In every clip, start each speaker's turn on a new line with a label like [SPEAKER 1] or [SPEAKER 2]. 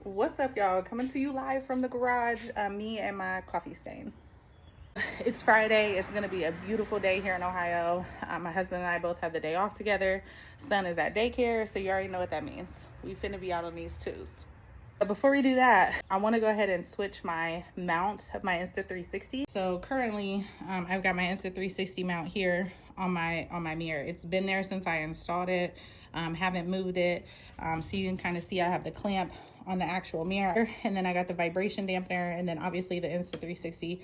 [SPEAKER 1] What's up, y'all? Coming to you live from the garage, me and my coffee stain. It's Friday. It's gonna be a beautiful day here in Ohio. My husband and I both have the day off together. Son is at daycare, so you already know what that means. We finna be out on these twos. But before we do that, I want to go ahead and switch my mount of my Insta360. So currently, I've got my Insta360 mount here on my mirror. It's been there since I installed it. Haven't moved it. So you can kind of see I have the clamp on the actual mirror, and then I got the vibration dampener, and then obviously the Insta360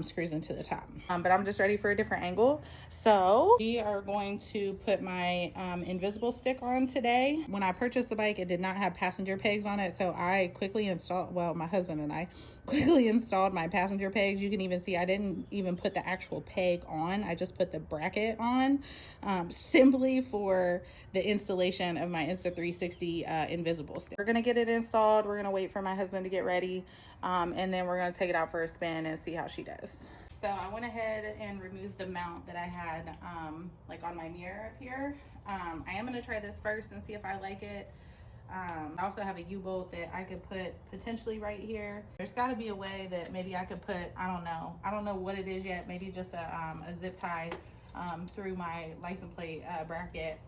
[SPEAKER 1] screws into the top. But I'm just ready for a different angle. So we are going to put my invisible stick on today. When I purchased the bike, it did not have passenger pegs on it, so I quickly installed, well, my husband and I quickly installed my passenger pegs. You can even see I didn't even put the actual peg on. I just put the bracket on simply for the installation of my Insta360 invisible stick. We're gonna get it installed. We're gonna wait for my husband to get ready, and then we're gonna take it out for a spin and see how she does. So I went ahead and removed the mount that I had like on my mirror up here. I am gonna try this first and see if I like it. I also have a U-bolt that I could put potentially right here. There's got to be a way that maybe I could put, I don't know what it is yet, maybe just a zip tie through my license plate bracket,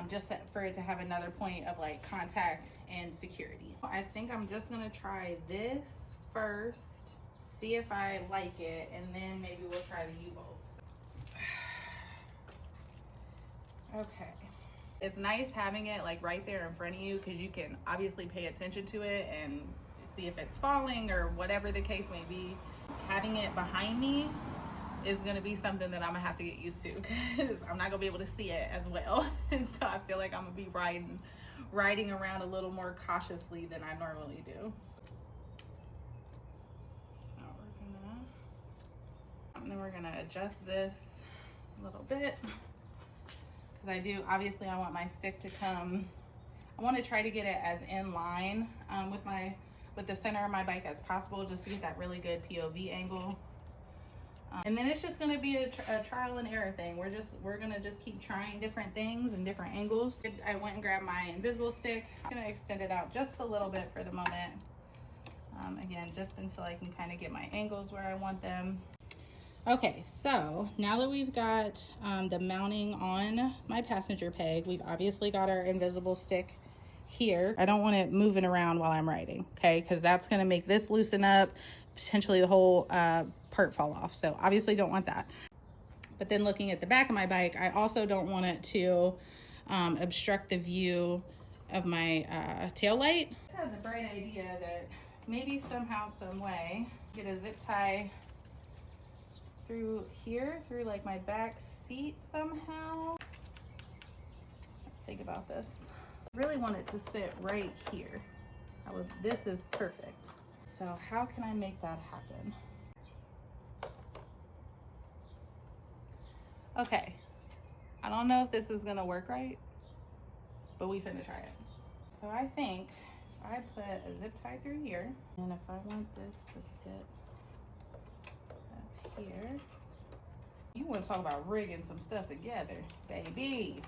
[SPEAKER 1] just for it to have another point of like contact and security. I think I'm just gonna try this first, see if I like it, and then maybe we'll try the U-bolts. Okay. It's nice having it like right there in front of you, because you can obviously pay attention to it and see if it's falling or whatever the case may be. Having it behind me is going to be something that I'm gonna have to get used to, because I'm not gonna be able to see it as well. And so I feel like I'm gonna be riding around a little more cautiously than I normally do. And then we're gonna adjust this a little bit, because I want my stick to come, I want to try to get it as in line with the center of my bike as possible, just to get that really good POV angle. And then it's just going to be a trial and error thing. We're going to just keep trying different things and different angles. I went and grabbed my invisible stick. I'm going to extend it out just a little bit for the moment. Again, just until I can kind of get my angles where I want them. Okay, so now that we've got the mounting on my passenger peg, we've obviously got our invisible stick here. I don't want it moving around while I'm riding, okay? Because that's gonna make this loosen up, potentially the whole part fall off. So obviously don't want that. But then looking at the back of my bike, I also don't want it to obstruct the view of my tail light. I had the bright idea that maybe somehow, some way, get a zip tie through here, through like my back seat somehow. Think about this. I really want it to sit right here. This is perfect. So how can I make that happen? Okay, I don't know if this is gonna work right, but we finna try it. So I think if I put a zip tie through here, and if I want this to sit here. You want to talk about rigging some stuff together, baby,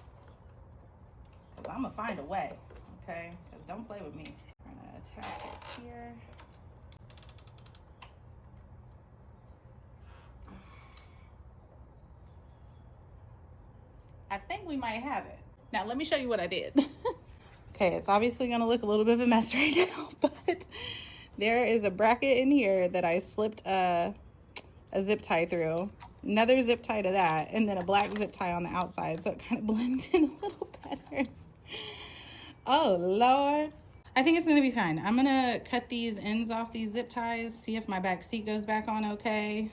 [SPEAKER 1] because I'm gonna find a way, okay? Because don't play with me. I'm gonna attach it here. I think we might have it. Now let me show you what I did. Okay, it's obviously gonna look a little bit of a mess right now, but there is a bracket in here that I slipped a zip tie through, another zip tie to that, and then a black zip tie on the outside, so it kind of blends in a little better. Oh Lord, I think it's gonna be fine. I'm gonna cut these ends off these zip ties, see if my back seat goes back on okay.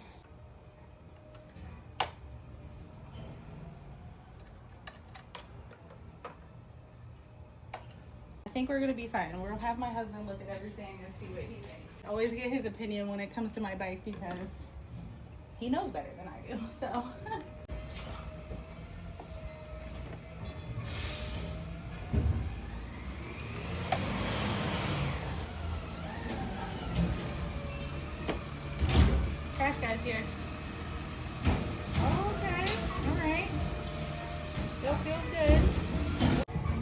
[SPEAKER 1] I think we're gonna be fine. We'll have my husband look at everything and see what he thinks. I always get his opinion when it comes to my bike, because he knows better than I do, so. Trash guy's here. Okay, all right. Still feels good.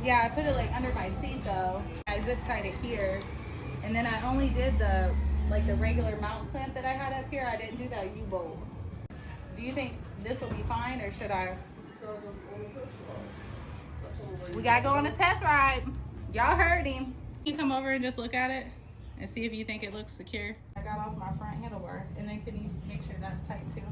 [SPEAKER 1] Yeah, I put it like under my seat though. I zip tied it here, and And then I only did the regular mount clamp that I had up here. I didn't do that U-bolt. Do you think this will be fine, or should I? We gotta go on a test ride. Y'all heard him. You come over and just look at it and see if you think it looks secure. I got off my front handlebar, and then can you make sure that's tight too?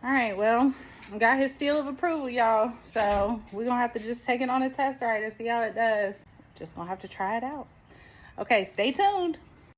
[SPEAKER 1] All right, well, I got his seal of approval, y'all. So we're gonna have to just take it on a test ride and see how it does. Just gonna have to try it out. Okay, stay tuned.